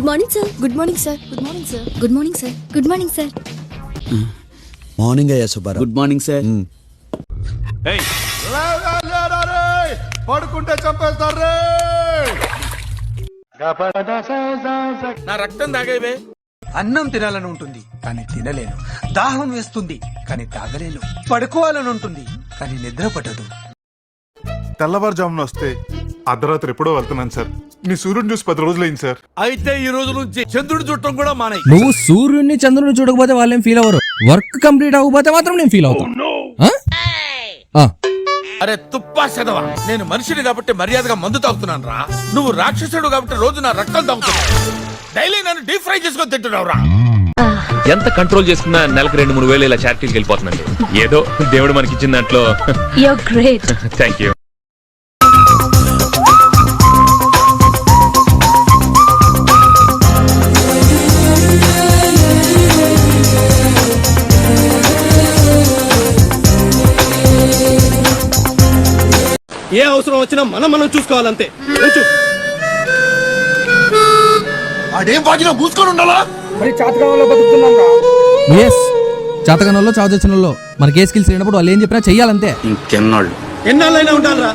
Good morning sir. Good morning sir. Good morning sir. Good morning sir. Good morning sir. Morning అయ్యా Subbarao. Good morning sir. పడుకుంటే చంపేస్తారు. నా రక్తం తాగేవే. అన్నం తినాలని ఉంటుంది కానీ తినలేను, దాహం వేస్తుంది కానీ తాగలేను, పడుకోవాలని ఉంటుంది కానీ నిద్ర పట్టదు. తెల్లవారుజామున వస్తే అర్ధరాత్రి ఎప్పుడో వెళ్తున్నాను సార్. మీ సూర్యుని చూసి 10 రోజులైంది సార్. అయితే ఈ రోజు నుంచి చంద్రుడు చుట్టం కూడా మానేయ్. నువ్వు సూర్యుడిని చంద్రుడిని చూడకపోతే వాళ్ళేం ఫీల్ అవ్వరు. వర్క్ కంప్లీట్ అవ్వకపోతే మాత్రం నేను ఫీల్ అవుతాను. అరే తుప్పా చదవా, నేను మనిషిని కాబట్టి మర్యాదగా మందు తాగుతున్నాను రా. నువ్వు రాక్షసుడు కాబట్టి రోజు నా రక్తం తాగుతున్నావు. డైలీ నన్ను డీప్ ఫ్రై చేసుకొని తింటున్నావు రా. ఎంత కంట్రోల్ చేసుకున్నా నెలకు 2-3 వేలు ఇలా చారిటీకి వెళ్ళిపోతుందండి. ఏదో దేవుడు మనకి ఇచ్చిన దాంట్లో. You're great. Thank you. ఏ అవసరం వచ్చినా మనం చూసుకోవాలంతే. అదేం బాగినా మూసుకొని ఉండాలా? చాతకనంలో చావు తెచ్చినలో మనకి ఏ స్కిల్స్ లేనప్పుడు వాళ్ళు ఏం చెప్పినా చెయ్యాలంతే. ఎన్నాళ్ళైనా ఉండాలరా.